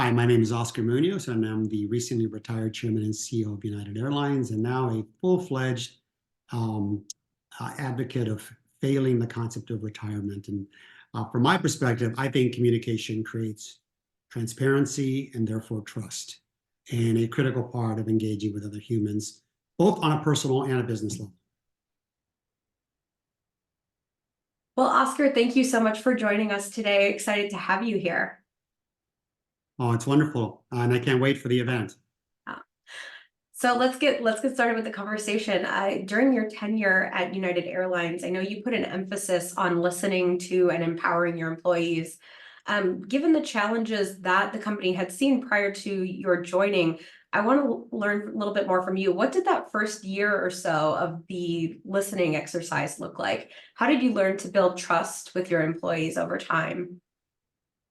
Hi, my name is Oscar Munoz, and I'm the recently retired Chairman and CEO of United Airlines, and now a full-fledged um, advocate of failing the concept of retirement. And from my perspective, I think communication creates transparency and therefore trust, and a critical part of engaging with other humans, both on a personal and a business level. Well, Oscar, thank you so much for joining us today. Excited to have you here. Oh, it's wonderful, and I can't wait for the event. So let's get started with the conversation. During your tenure at United Airlines, I know you put an emphasis on listening to and empowering your employees. Given the challenges that the company had seen prior to your joining, I want to learn a little bit more from you. What did that first year or so of the listening exercise look like? How did you learn to build trust with your employees over time?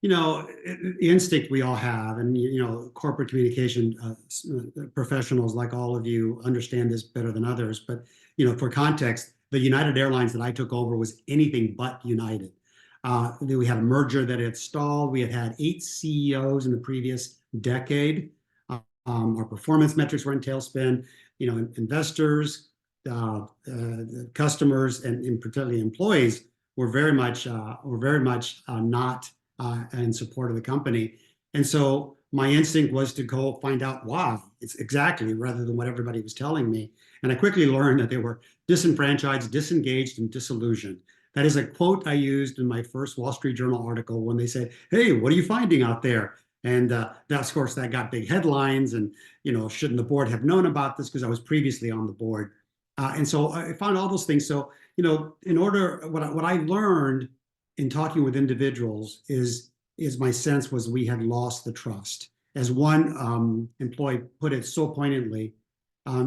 The instinct we all have, and corporate communication professionals like all of you understand this better than others. But for context, the United Airlines that I took over was anything but United. We had a merger that had stalled. We had had 8 CEOs in the previous decade. Our performance metrics were in tailspin. Investors, customers, and particularly employees were very much not in support of the company. And so my instinct was to go find out why. It's exactly, rather than what everybody was telling me. And I quickly learned that they were disenfranchised, disengaged, and disillusioned. That is a quote I used in my first Wall Street Journal article when they said, "Hey, what are you finding out there?" And that, of course, that got big headlines. And shouldn't the board have known about this? Because I was previously on the board. And so I found all those things. So in order, what I learned in talking with individuals is my sense was we had lost the trust. As one employee put it so poignantly,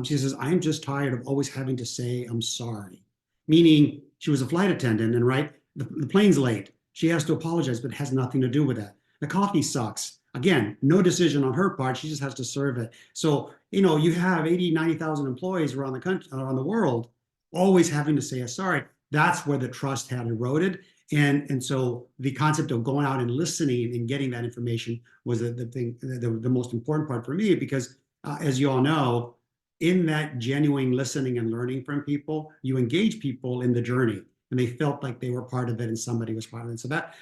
she says, "I'm just tired of always having to say I'm sorry." Meaning she was a flight attendant, and the plane's late. She has to apologize, but it has nothing to do with that. The coffee sucks. Again, no decision on her part. She just has to serve it. So, you have 80, 90,000 employees around the country, around the world, always having to say a sorry. That's where the trust had eroded. And so the concept of going out and listening and getting that information was the most important part for me, because as you all know, in that genuine listening and learning from people, you engage people in the journey, and they felt like they were part of it and somebody was part of it. So that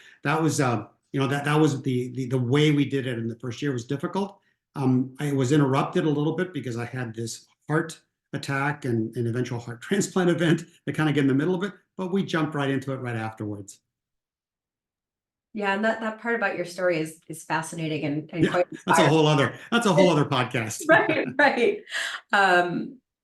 was that was the way we did it in the first year. Was difficult. I was interrupted a little bit because I had this heart attack and an eventual heart transplant event that kind of get in the middle of it, but we jumped right into it right afterwards. Yeah, and that part about your story is fascinating and Yeah, quite that's a inspiring. whole other podcast. Right.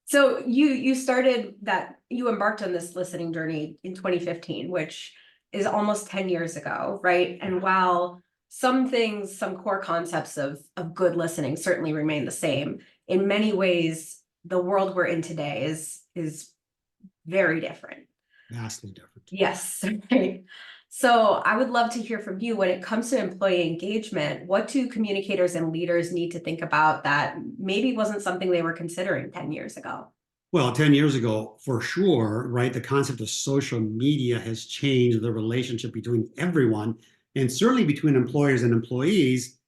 So you embarked on this listening journey in 2015, which is almost 10 years ago, right? And while some things, some core concepts of good listening certainly remain the same, in many ways, the world we're in today is very different. Vastly different. Yes. Right. So I would love to hear from you when it comes to employee engagement. What do communicators and leaders need to think about that maybe wasn't something they were considering 10 years ago? Well, 10 years ago, for sure, right? The concept of social media has changed the relationship between everyone, and certainly between employers and employees,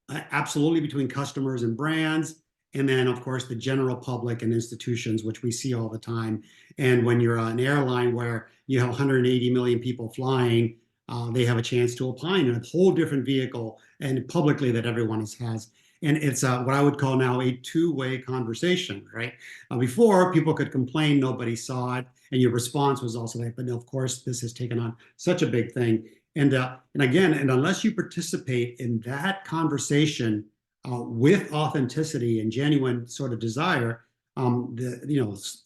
absolutely between customers and brands, and then, of course, the general public and institutions, which we see all the time. And when you're an airline where you have 180 million people flying, they have a chance to opine in a whole different vehicle and publicly that everyone has. And it's what I would call now a two-way conversation, right? Before, people could complain, nobody saw it, and your response was also that. But of course, this has taken on such a big thing. And again, and unless you participate in that conversation with authenticity and genuine sort of desire,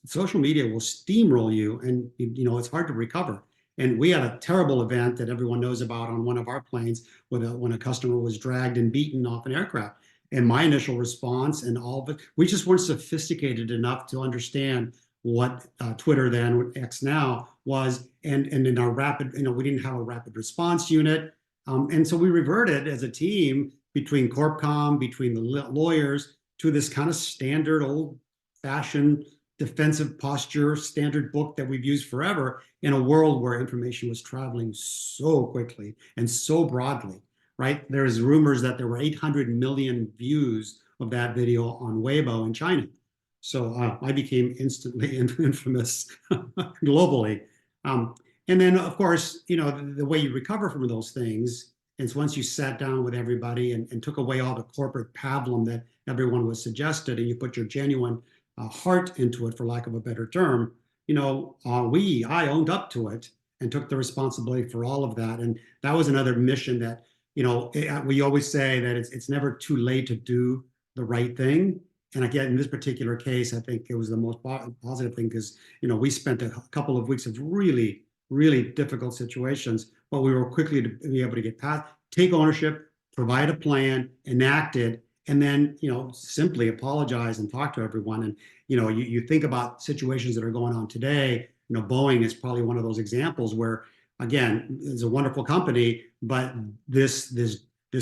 social media will steamroll you, and it's hard to recover. And we had a terrible event that everyone knows about on one of our planes when a customer was dragged and beaten off an aircraft. And my initial response and all of it, we just weren't sophisticated enough to understand what Twitter then, X now, was. And in our rapid, we didn't have a rapid response unit. And so we reverted as a team between CorpCom, between the lawyers, to this kind of standard old-fashioned defensive posture standard book that we've used forever in a world where information was traveling so quickly and so broadly. right? There's rumors that there were 800 million views of that video on Weibo in China. So I became instantly infamous globally. Um, and then, of course, the way you recover from those things is once you sat down with everybody and took away all the corporate pablum that everyone was suggested, and you put your genuine heart into it, for lack of a better term, I owned up to it and took the responsibility for all of that. And that was another mission that, we always say that it's never too late to do the right thing. And again, in this particular case, I think it was the most positive thing because, we spent a couple of weeks of really, really difficult situations, but we were quickly to be able to get past, take ownership, provide a plan, enact it, and then, simply apologize and talk to everyone. And, you think about situations that are going on today, Boeing is probably one of those examples where, again, it's a wonderful company, but this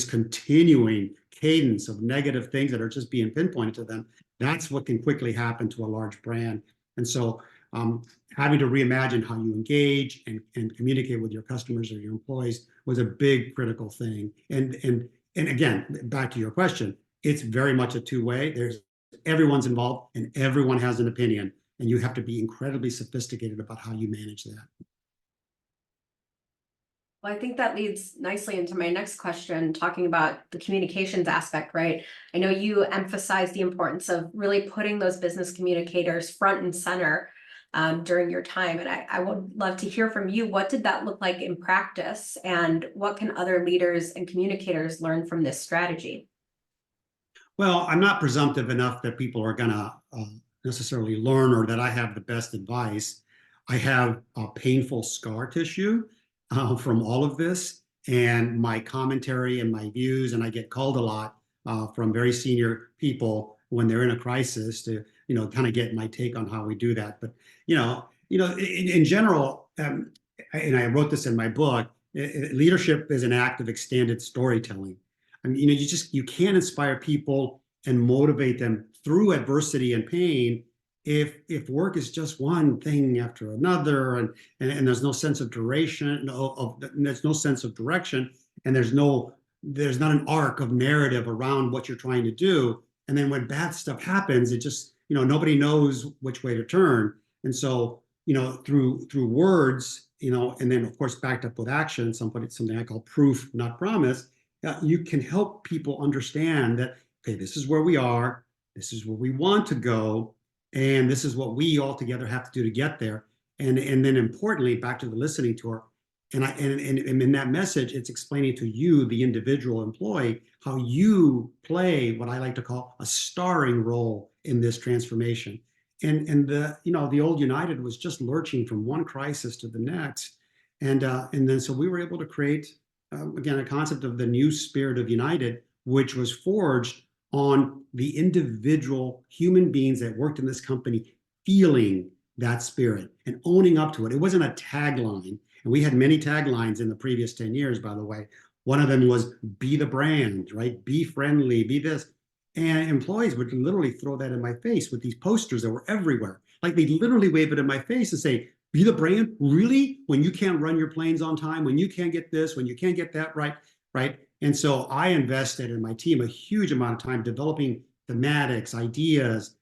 continuing cadence of negative things that are just being pinpointed to them, that's what can quickly happen to a large brand. And so having to reimagine how you engage and communicate with your customers or your employees was a big critical thing. And again, back to your question, it's very much a two-way. Everyone's involved and everyone has an opinion, and you have to be incredibly sophisticated about how you manage that. Well, I think that leads nicely into my next question, talking about the communications aspect, right? I know you emphasize the importance of really putting those business communicators front and center during your time. And I would love to hear from you. What did that look like in practice? And what can other leaders and communicators learn from this strategy? Well, I'm not presumptive enough that people are going to necessarily learn or that I have the best advice. I have a painful scar tissue from all of this and my commentary and my views, and I get called a lot from very senior people when they're in a crisis to, kind of get my take on how we do that. But, in general, and I wrote this in my book, leadership is an act of extended storytelling. I mean, you can't inspire people and motivate them through adversity and pain if work is just one thing after another, and there's no sense of duration, there's no sense of direction, and there's not an arc of narrative around what you're trying to do. And then when bad stuff happens, it just, nobody knows which way to turn. And so, through words, and then of course backed up with action, something I call proof, not promise, you can help people understand that, okay, this is where we are, this is where we want to go, and this is what we all together have to do to get there. And then importantly, back to the listening tour, and in that message, it's explaining to you, the individual employee, how you play what I like to call a starring role in this transformation. And the old United was just lurching from one crisis to the next, and then so we were able to create again, a concept of the new spirit of United, which was forged on the individual human beings that worked in this company feeling that spirit and owning up to it. It wasn't a tagline. And we had many taglines in the previous 10 years, by the way. One of them was be the brand, right? Be friendly, be this. And employees would literally throw that in my face with these posters that were everywhere. Like they literally wave it in my face and say, be the brand? Really? When you can't run your planes on time, when you can't get this, when you can't get that right? And so I invested in my team a huge amount of time developing thematics, ideas,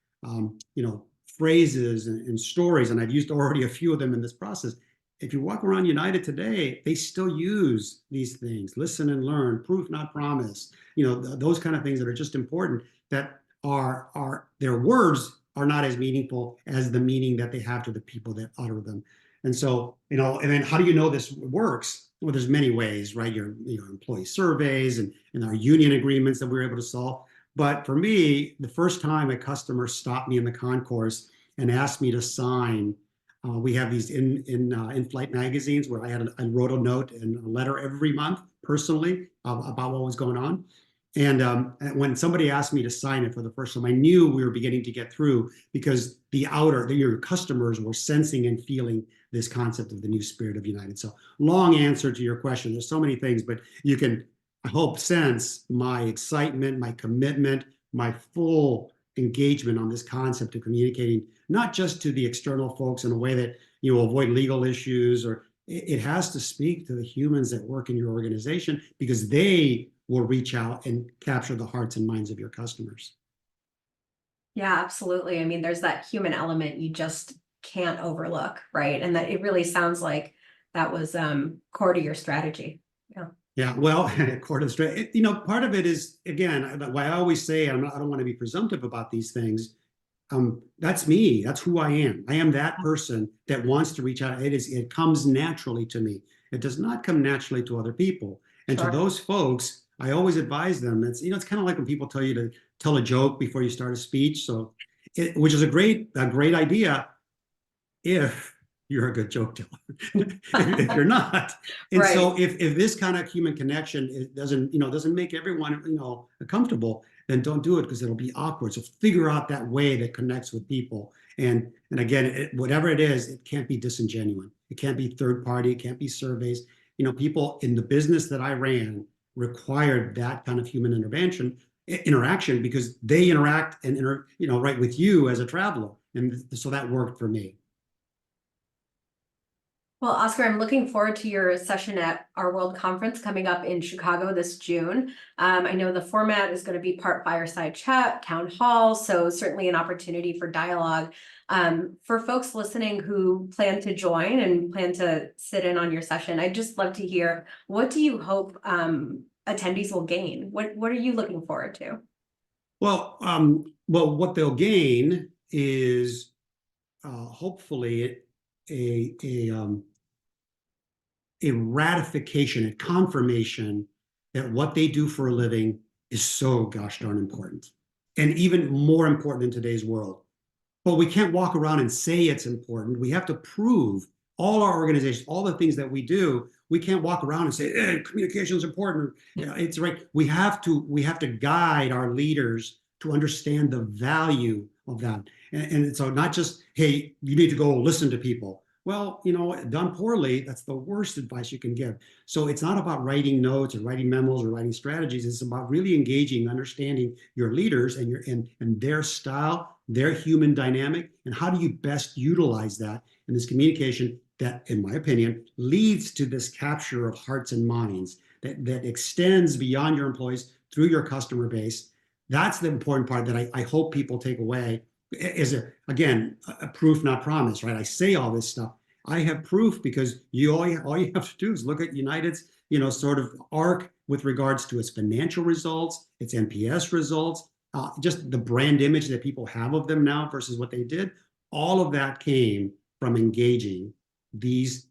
phrases and stories. And I've used already a few of them in this process. If you walk around United today, they still use these things, listen and learn, proof, not promise, those kind of things that are just important, that are their words are not as meaningful as the meaning that they have to the people that utter them. And so, and then how do you know this works? Well, there's many ways, right? Your employee surveys and our union agreements that we were able to solve. But for me, the first time a customer stopped me in the concourse and asked me to sign, we have these in-flight magazines where I wrote a note and a letter every month personally about what was going on. And when somebody asked me to sign it for the first time, I knew we were beginning to get through because your customers were sensing and feeling this concept of the new spirit of United. So long answer to your question. There's so many things, but you can, I hope, sense my excitement, my commitment, my full engagement on this concept of communicating, not just to the external folks in a way that avoid legal issues or it has to speak to the humans that work in your organization, because they will reach out and capture the hearts and minds of your customers. Yeah, absolutely. I mean, there's that human element you just can't overlook, right? And that it really sounds like that was core to your strategy. Yeah. Yeah, well, according to straight, you know, part of it is, again, why I always say I don't want to be presumptive about these things. That's me. That's who I am. I am that person that wants to reach out. It comes naturally to me. It does not come naturally to other people. And to Sure. those folks, I always advise them. It's, you know, it's kind of like when people tell you to tell a joke before you start a speech. So, which is a great idea if you're a good joke teller. If you're not. And Right. so if this kind of human connection doesn't make everyone, comfortable, then don't do it, because it'll be awkward. So figure out that way that connects with people. And again, whatever it is, it can't be disingenuous. It can't be third party. It can't be surveys. People in the business that I ran required that kind of human interaction, because they interact and right with you as a traveler. And so that worked for me. Well, Oscar, I'm looking forward to your session at our World Conference coming up in Chicago this June. I know the format is going to be part fireside chat, town hall, so certainly an opportunity for dialogue. For folks listening who plan to join and plan to sit in on your session, I'd just love to hear, what do you hope attendees will gain? What are you looking forward to? Well, what they'll gain is hopefully a ratification, a confirmation that what they do for a living is so gosh darn important, and even more important in today's world. But we can't walk around and say it's important. We have to prove all our organizations, all the things that we do. We can't walk around and say, communication is important. It's right. We have to guide our leaders to understand the value of that. And so not just, hey, you need to go listen to people. Well, done poorly, that's the worst advice you can give. So it's not about writing notes or writing memos or writing strategies. It's about really engaging, understanding your leaders and their style, their human dynamic, and how do you best utilize that in this communication that, in my opinion, leads to this capture of hearts and minds that extends beyond your employees through your customer base. That's the important part that I hope people take away. Is again a proof, not promise, right? I say all this stuff. I have proof, because all you have to do is look at United's sort of arc with regards to its financial results, its NPS results, just the brand image that people have of them now versus what they did. All of that came from engaging these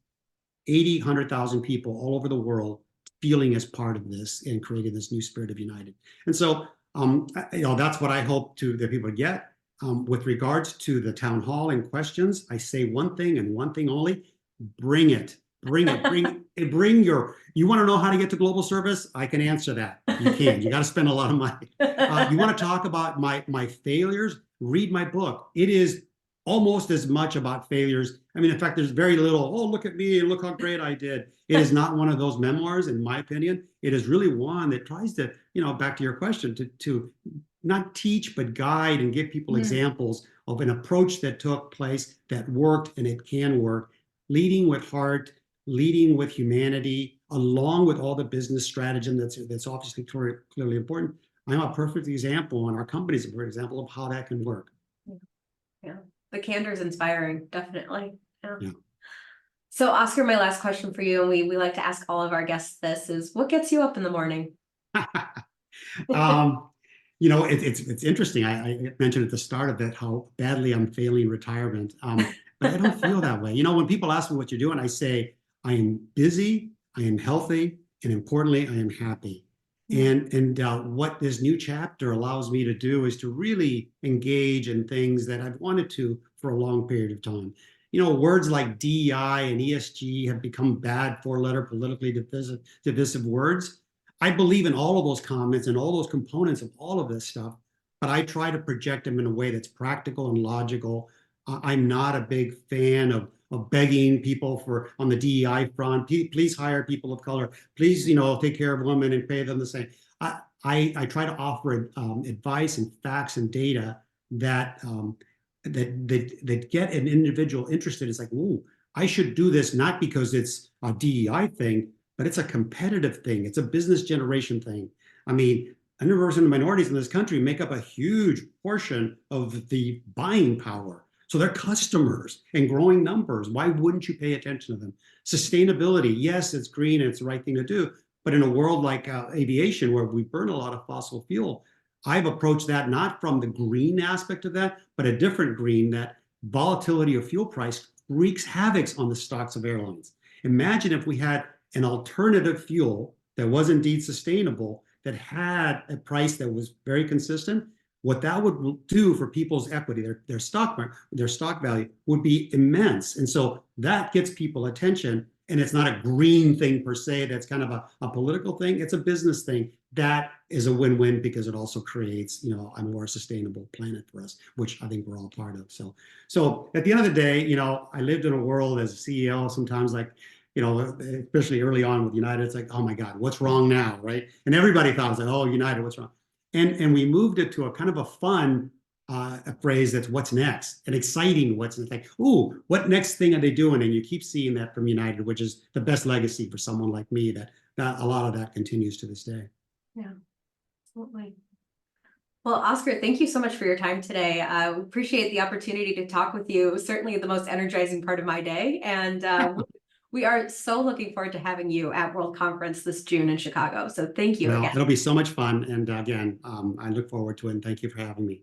80, 100,000 people all over the world, feeling as part of this and creating this new spirit of United. And so that's what I hope that people get. With regards to the town hall and questions, I say one thing and one thing only: bring it. You want to know how to get to global service? I can answer that. You can. You got to spend a lot of money. You want to talk about my failures? Read my book. It is almost as much about failures. I mean, in fact, there's very little, oh, look at me, look how great I did. It is not one of those memoirs, in my opinion. It is really one that tries to, back to your question, to not teach, but guide and give people examples of an approach that took place that worked, and it can work. Leading with heart, leading with humanity, along with all the business strategy that's obviously clearly important. I'm a perfect example, and our company is a perfect example of how that can work. Yeah, the candor is inspiring, definitely. Yeah. So, Oscar, my last question for you, and we like to ask all of our guests this, is what gets you up in the morning? It's interesting. I mentioned at the start of it how badly I'm failing retirement, but I don't feel that way. When people ask me what you're doing, I say I am busy, I am healthy, and importantly, I am happy. And what this new chapter allows me to do is to really engage in things that I've wanted to for a long period of time. Words like DEI and ESG have become bad four-letter politically divisive words. I believe in all of those comments and all those components of all of this stuff, but I try to project them in a way that's practical and logical. I'm not a big fan of begging people on the DEI front. Please hire people of color. Please, take care of women and pay them the same. I try to offer advice and facts and data that get an individual interested. It's like, ooh, I should do this not because it's a DEI thing, but it's a competitive thing. It's a business generation thing. I mean, underrepresented minorities in this country make up a huge portion of the buying power. So they're customers in growing numbers. Why wouldn't you pay attention to them? Sustainability, yes, it's green and it's the right thing to do. But in a world like aviation, where we burn a lot of fossil fuel, I've approached that not from the green aspect of that, but a different green, that volatility of fuel price wreaks havoc on the stocks of airlines. Imagine if we had an alternative fuel that was indeed sustainable, that had a price that was very consistent. What that would do for people's equity, their stock value would be immense. And so that gets people attention. And it's not a green thing per se, that's kind of a political thing. It's a business thing. That is a win-win because it also creates, a more sustainable planet for us, which I think we're all part of. So at the end of the day, I lived in a world as a CEO, sometimes like, especially early on with United, it's like, oh my God, what's wrong now, right? And everybody thought, it was like, oh, United, what's wrong? And we moved it to a kind of a fun a phrase that's what's next, an exciting what's like, ooh, what next thing are they doing? And you keep seeing that from United, which is the best legacy for someone like me, that a lot of that continues to this day. Yeah, absolutely. Well, Oscar, thank you so much for your time today. We appreciate the opportunity to talk with you. It was certainly the most energizing part of my day. And we are so looking forward to having you at World Conference this June in Chicago. So thank you again. It'll be so much fun. And again, I look forward to it. And thank you for having me.